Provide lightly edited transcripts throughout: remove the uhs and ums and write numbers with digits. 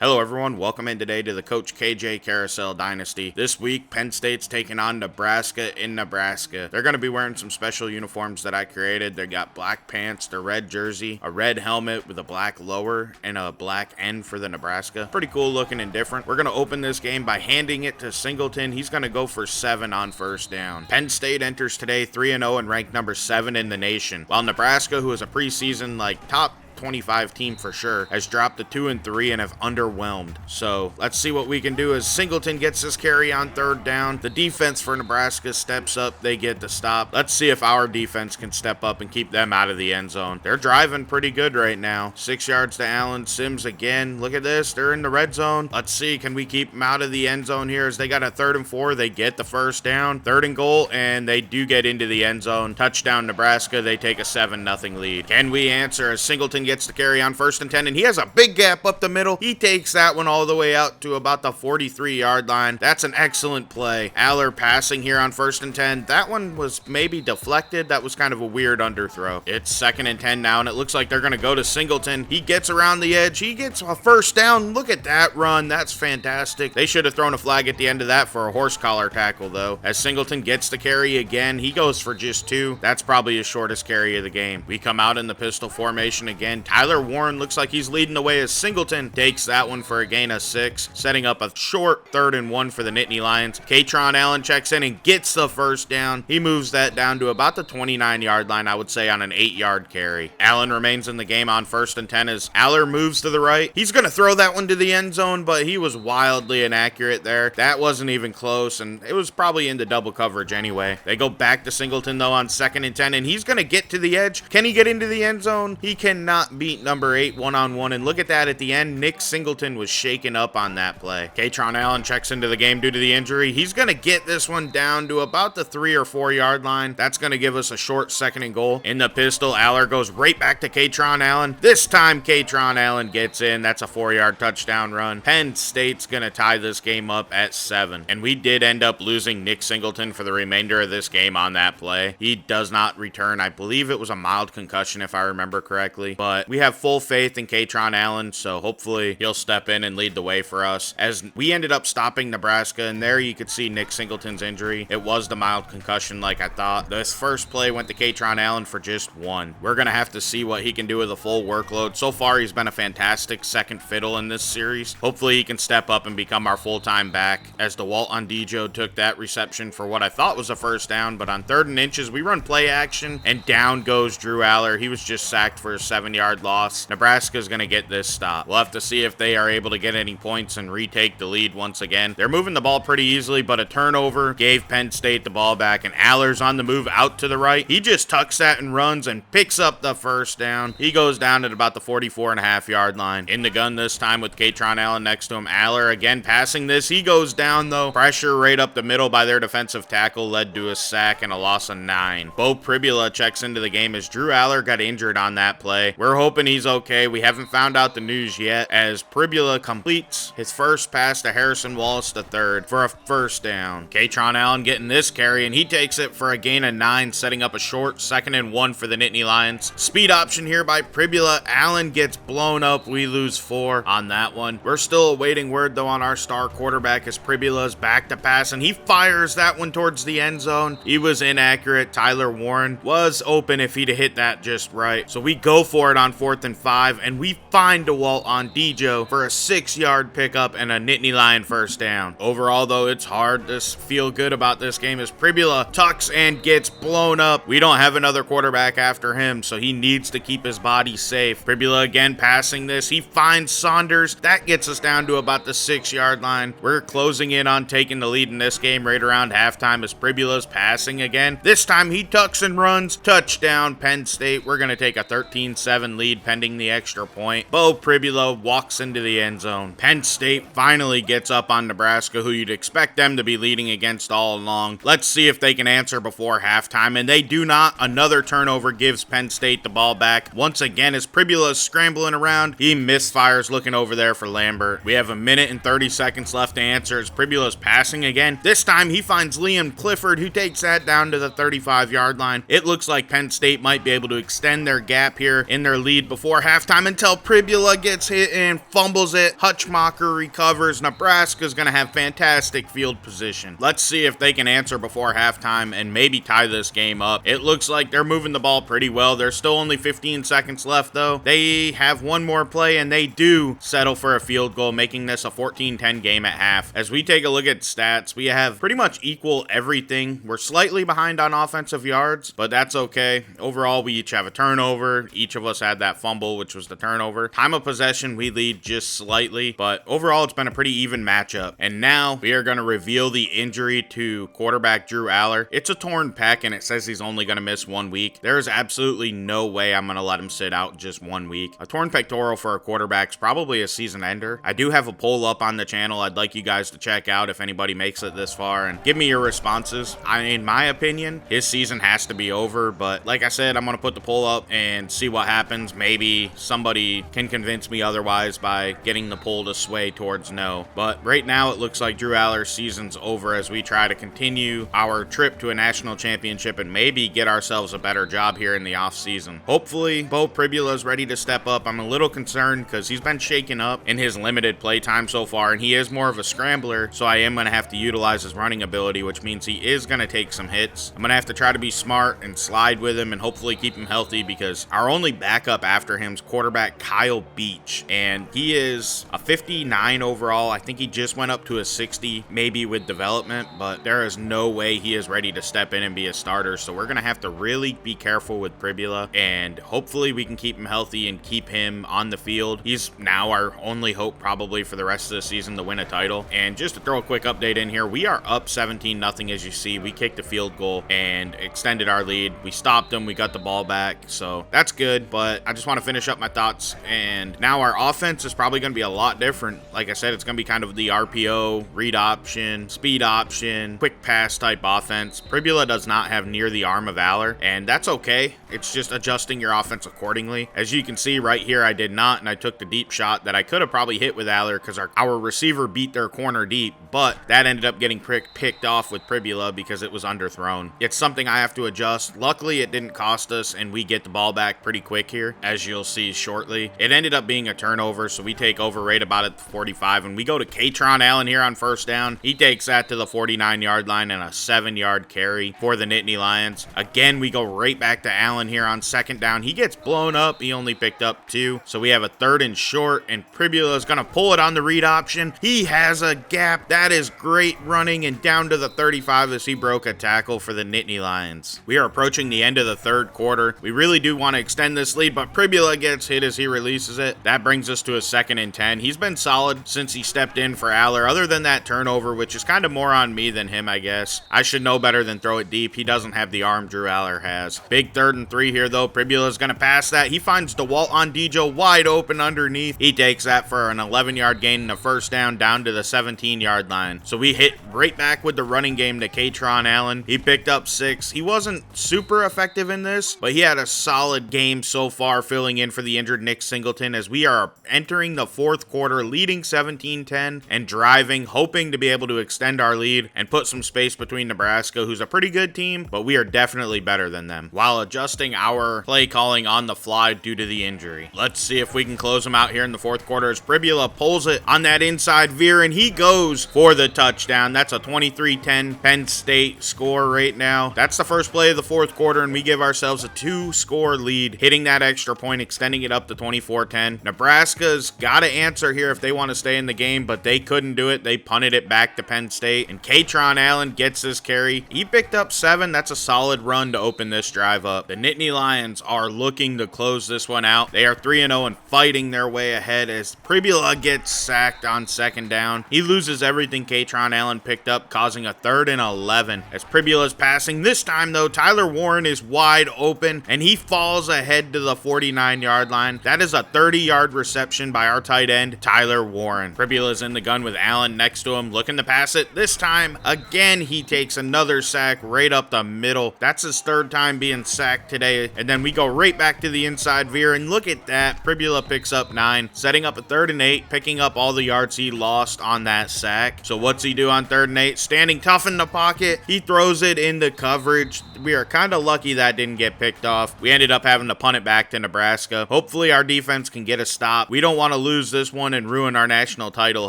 Hello everyone, welcome in today to the Coach KJ Carousel Dynasty. This week, Penn State's taking on Nebraska in Nebraska. They're going to be wearing some special uniforms that I created. They got black pants, their red jersey, a red helmet with a black lower, and a black N for the Nebraska. Pretty cool looking and different. We're going to open this game by handing it to Singleton. He's going to go for 7 on first down. Penn State enters today 3-0 and ranked number 7 in the nation, while Nebraska, who is a preseason top 25 team for sure, has dropped to 2-3 and have underwhelmed. So let's see what we can do as Singleton gets this carry on third down. The defense for Nebraska steps up. They get the stop. Let's see if our defense can step up and keep them out of the end zone. They're driving pretty good right now. 6 yards to Allen. Sims again. Look at this. They're in the red zone. Let's see. Can we keep them out of the end zone here as they got a 3rd and 4. They get the first down. 3rd and goal, and they do get into the end zone. Touchdown Nebraska. They take a 7-0 lead. Can we answer as Singleton gets the carry on 1st and 10, and he has a big gap up the middle. He takes that one all the way out to about the 43-yard line. That's an excellent play. Aller passing here on 1st and 10. That one was maybe deflected. That was kind of a weird underthrow. It's 2nd and 10 now, and it looks like they're going to go to Singleton. He gets around the edge. He gets a first down. Look at that run. That's fantastic. They should have thrown a flag at the end of that for a horse collar tackle, though. As Singleton gets the carry again, he goes for just 2. That's probably his shortest carry of the game. We come out in the pistol formation again. Tyler Warren looks like he's leading the way as Singleton takes that one for a gain of 6, setting up a short 3rd and 1 for the Nittany Lions. Kaytron Allen checks in and gets the first down. He moves that down to about the 29-yard line, I would say, on an 8-yard carry. Allen remains in the game on 1st and 10 as Aller moves to the right. He's going to throw that one to the end zone, but he was wildly inaccurate there. That wasn't even close, and it was probably into double coverage anyway. They go back to Singleton, though, on 2nd and 10, and he's going to get to the edge. Can he get into the end zone? He cannot beat number 8 one-on-one, and look at that at the end. Nick Singleton was shaken up on that play. Kaytron Allen checks into the game due to the injury. He's going to get this one down to about the 3 or 4 yard line. That's going to give us a short 2nd and goal. In the pistol, Aller goes right back to Kaytron Allen. This time, Kaytron Allen gets in. That's a 4-yard touchdown run. Penn State's going to tie this game up at 7, and we did end up losing Nick Singleton for the remainder of this game on that play. He does not return. I believe it was a mild concussion if I remember correctly, but we have full faith in Kaytron Allen, so hopefully he'll step in and lead the way for us as we ended up stopping Nebraska. And there you could see Nick Singleton's injury. It was the mild concussion like I thought. This first play went to Kaytron Allen for just 1. We're going to have to see what he can do with a full workload. So far, he's been a fantastic second fiddle in this series. Hopefully he can step up and become our full-time back as DeWalt Ondijo took that reception for what I thought was a first down, but on 3rd and inches, we run play action, and down goes Drew Aller. He was just sacked for a 7-yard loss. Nebraska's going to get this stop. We'll have to see if they are able to get any points and retake the lead once again. They're moving the ball pretty easily, but a turnover gave Penn State the ball back, and Aller's on the move out to the right. He just tucks that and runs and picks up the first down. He goes down at about the 44.5-yard line. In the gun this time with Kaytron Allen next to him. Aller again passing this. He goes down, though. Pressure right up the middle by their defensive tackle led to a sack and a loss of 9. Bo Pribula checks into the game as Drew Aller got injured on that play. We're hoping he's okay. We haven't found out the news yet as Pribula completes his first pass to Harrison Wallace III for a first down. Kaytron Allen getting this carry, and he takes it for a gain of 9, setting up a short 2nd and 1 for the Nittany Lions. Speed option here by Pribula. Allen gets blown up. We lose 4 on that one. We're still awaiting word, though, on our star quarterback as Pribula's back to pass, and he fires that one towards the end zone. He was inaccurate. Tyler Warren was open if he'd have hit that just right. So we go for it on 4th and 5, and we find DeWalt Ondijo for a 6-yard pickup and a Nittany Lion first down. Overall, though, it's hard to feel good about this game as Pribula tucks and gets blown up. We don't have another quarterback after him, so he needs to keep his body safe. Pribula again passing this. He finds Saunders. That gets us down to about the 6-yard line. We're closing in on taking the lead in this game right around halftime as Pribula's passing again. This time he tucks and runs. Touchdown, Penn State. We're going to take a 13-7 lead pending the extra point. Bo Pribula walks into the end zone. Penn State finally gets up on Nebraska, who you'd expect them to be leading against all along. Let's see if they can answer before halftime, and they do not. Another turnover gives Penn State the ball back. Once again, as Pribula is scrambling around, he misfires looking over there for Lambert. We have a minute and 30 seconds left to answer as Pribula's passing again. This time he finds Liam Clifford, who takes that down to the 35-yard line. It looks like Penn State might be able to extend their gap here in their our lead before halftime until Pribula gets hit and fumbles it. Hutchmacher recovers. Nebraska's going to have fantastic field position. Let's see if they can answer before halftime and maybe tie this game up. It looks like they're moving the ball pretty well. There's still only 15 seconds left, though. They have one more play, and they do settle for a field goal, making this a 14-10 game at half. As we take a look at stats, we have pretty much equal everything. We're slightly behind on offensive yards, but that's okay. Overall, we each have a turnover. Each of us had that fumble, which was the turnover. Time of possession, we lead just slightly, but overall, it's been a pretty even matchup. And now we are going to reveal the injury to quarterback Drew Aller. It's a torn pec, and it says he's only going to miss 1 week. There is absolutely no way I'm going to let him sit out just 1 week. A torn pectoral for a quarterback's probably a season ender. I do have a poll up on the channel I'd like you guys to check out if anybody makes it this far, and give me your responses. In my opinion, his season has to be over, but like I said, I'm going to put the poll up and see what happens. Maybe somebody can convince me otherwise by getting the poll to sway towards no. But right now, it looks like Drew Aller's season's over as we try to continue our trip to a national championship and maybe get ourselves a better job here in the offseason. Hopefully, Beau Pribula's ready to step up. I'm a little concerned because he's been shaken up in his limited play time so far, and he is more of a scrambler, so I am going to have to utilize his running ability, which means he is going to take some hits. I'm going to have to try to be smart and slide with him and hopefully keep him healthy, because our only backup after him is quarterback Kyle Beach, and he is a 59 overall. I think he just went up to a 60, maybe with development, but there is no way he is ready to step in and be a starter, so we're going to have to really be careful with Pribula, and hopefully we can keep him healthy and keep him on the field. He's now our only hope probably for the rest of the season to win a title. And just to throw a quick update in here, we are up 17-0 as you see. We kicked a field goal and extended our lead. We stopped them. We got the ball back, so that's good, but I just want to finish up my thoughts. And now our offense is probably going to be a lot different. Like I said, it's going to be kind of the RPO, read option, speed option, quick pass type offense. Pribula does not have near the arm of Aller, and that's okay. It's just adjusting your offense accordingly. As you can see right here, I did not, and I took the deep shot that I could have probably hit with Aller because our receiver beat their corner deep, but that ended up getting picked off with Pribula because it was underthrown. It's something I have to adjust. Luckily, it didn't cost us, and we get the ball back pretty quick here, as you'll see shortly. It ended up being a turnover, so we take over right about at the 45, and we go to Kaytron Allen here on first down. He takes that to the 49-yard line and a 7-yard carry for the Nittany Lions. Again, we go right back to Allen here on second down. He gets blown up. He only picked up 2, so we have a 3rd and short, and Pribula is going to pull it on the read option. He has a gap. That is great running, and down to the 35 as he broke a tackle for the Nittany Lions. We are approaching the end of the third quarter. We really do want to extend this lead, but Pribula gets hit as he releases it. That brings us to a 2nd and 10. He's been solid since he stepped in for Aller, other than that turnover, which is kind of more on me than him, I guess. I should know better than throw it deep. He doesn't have the arm Drew Aller has. Big 3rd and 3 here, though. Pribula is going to pass that. He finds DeWalt on Dijo wide open underneath. He takes that for an 11-yard gain and a first down to the 17-yard line. So we hit right back with the running game to Kaytron Allen. He picked up 6. He wasn't super effective in this, but he had a solid game so far, filling in for the injured Nick Singleton as we are entering the 4th quarter, leading 17-10 and driving, hoping to be able to extend our lead and put some space between Nebraska, who's a pretty good team, but we are definitely better than them, while adjusting our play calling on the fly due to the injury. Let's see if we can close them out here in the 4th quarter as Pribula pulls it on that inside veer, and he goes for the touchdown. That's a 23-10 Penn State score right now. That's the first play of the 4th quarter, and we give ourselves a 2-score lead, hitting that extra point, extending it up to 24-10. Nebraska's got to answer here if they want to stay in the game, but they couldn't do it. They punted it back to Penn State, and Kaytron Allen gets this carry. He picked up 7. That's a solid run to open this drive up. The Nittany Lions are looking to close this one out. They are 3-0 and fighting their way ahead as Pribula gets sacked on 2nd down. He loses everything Kaytron Allen picked up, causing a 3rd and 11 as Pribula's passing. This time, though, Tyler Warren is wide open, and he falls ahead to the 49-yard line. That is a 30-yard reception by our tight end, Tyler Warren. Pribula's in the gun with Allen next to him, looking to pass it. This time, again, he takes another sack right up the middle. That's his 3rd time being sacked today, and then we go right back to the inside veer, and look at that. Pribula picks up 9, setting up a 3rd and 8, picking up all the yards he lost on that sack. So what's he do on 3rd and 8? Standing tough in the pocket, he throws it into coverage. We are kind of lucky that didn't get picked off. We ended up having to punt it back back to Nebraska. Hopefully our defense can get a stop. We don't want to lose this one and ruin our national title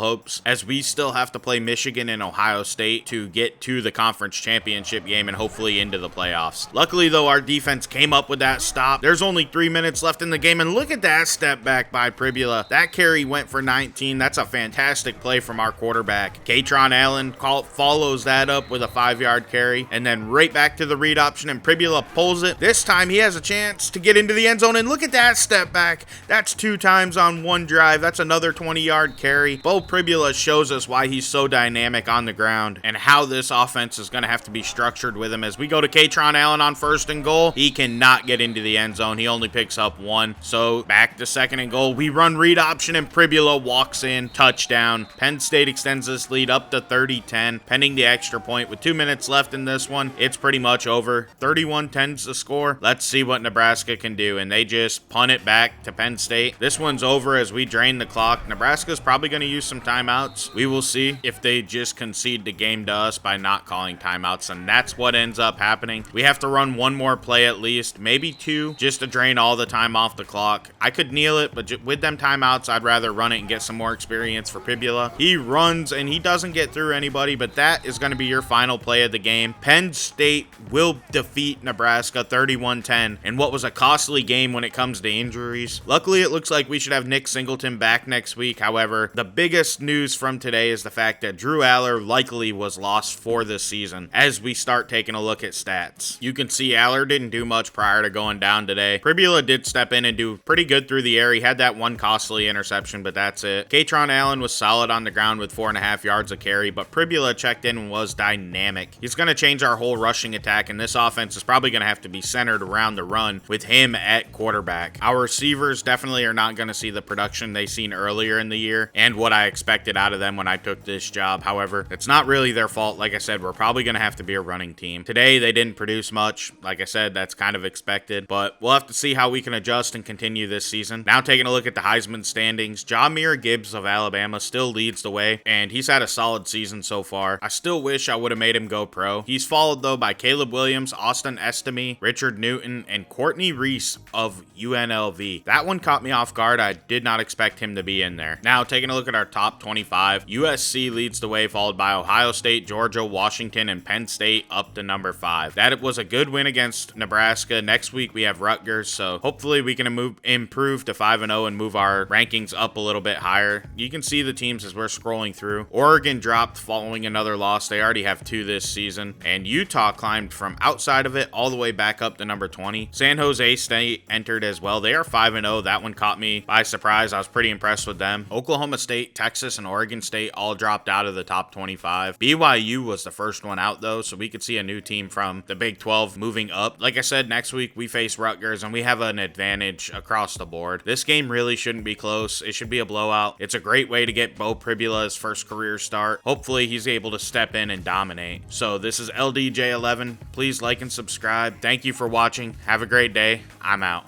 hopes, as we still have to play Michigan and Ohio State to get to the conference championship game and hopefully into the playoffs. Luckily though, our defense came up with that stop. There's only 3 minutes left in the game, and look at that step back by Pribula. That carry went for 19. That's a fantastic play from our quarterback. Katron Allen follows that up with a 5-yard carry, and then right back to the read option, and Pribula pulls it. This time he has a chance to get into the end zone, and look at that step back. That's 2 times on one drive. That's another 20-yard carry. Bo Pribula shows us why he's so dynamic on the ground and how this offense is going to have to be structured with him. As we go to Katron Allen on 1st and goal, he cannot get into the end zone. He only picks up 1. So back to 2nd and goal. We run read option, and Pribula walks in. Touchdown. Penn State extends this lead up to 30-10, pending the extra point. With 2 minutes left in this one, it's pretty much over. 31-10's the score. Let's see what Nebraska can do, and they just punt it back to Penn State. This one's over as we drain the clock. Nebraska's probably going to use some timeouts. We will see if they just concede the game to us by not calling timeouts, and that's what ends up happening. We have to run 1 more play at least, maybe 2, just to drain all the time off the clock. I could kneel it, but with them timeouts, I'd rather run it and get some more experience for Pribula. He runs, and he doesn't get through anybody, but that is going to be your final play of the game. Penn State will defeat Nebraska 31-10 in what was a costly game when it comes to injuries. Luckily, it looks like we should have Nick Singleton back next week. However, the biggest news from today is the fact that Drew Aller likely was lost for this season. As we start taking a look at stats, you can see Aller didn't do much prior to going down today. Pribula did step in and do pretty good through the air. He had that 1 costly interception, but that's it. Katron Allen was solid on the ground with 4.5 yards of carry, but Pribula checked in and was dynamic. He's going to change our whole rushing attack, and this offense is probably going to have to be centered around the run with him at quarterback. Our receivers definitely are not going to see the production they seen earlier in the year and what I expected out of them when I took this job. However, it's not really their fault. Like I said, we're probably going to have to be a running team. Today, they didn't produce much. Like I said, that's kind of expected, but we'll have to see how we can adjust and continue this season. Now taking a look at the Heisman standings, Jahmyr Gibbs of Alabama still leads the way, and he's had a solid season so far. I still wish I would have made him go pro. He's followed though by Caleb Williams, Austin Estime, Richard Newton, and Courtney Reese of UNLV. That one caught me off guard. I did not expect him to be in there. Now taking a look at our top 25, USC leads the way, followed by Ohio State, Georgia, Washington, and Penn State up to number 5. That was a good win against Nebraska. Next week we have Rutgers, so hopefully we can improve to 5-0 and move our rankings up a little bit higher. You can see the teams as we're scrolling through. Oregon dropped following another loss. They already have 2 this season, and Utah climbed from outside of it all the way back up to number 20. San Jose State entered as well. They are 5-0. That one caught me by surprise. I was pretty impressed with them. Oklahoma State, Texas, and Oregon State all dropped out of the top 25. BYU was the first one out though, so we could see a new team from the Big 12 moving up. Like I said, next week we face Rutgers, and we have an advantage across the board. This game really shouldn't be close. It should be a blowout. It's a great way to get Bo Pribula's first career start. Hopefully he's able to step in and dominate. So this is LDJ11. Please like and subscribe. Thank you for watching. Have a great day. I'm out.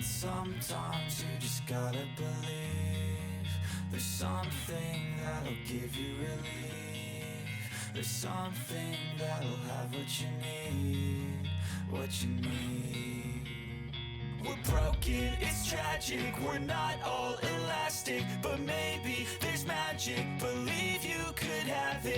Sometimes you just gotta believe there's something that'll give you relief. There's something that'll have what you need, what you need. We're broken, it's tragic, we're not all elastic, but maybe there's magic, believe you could have it.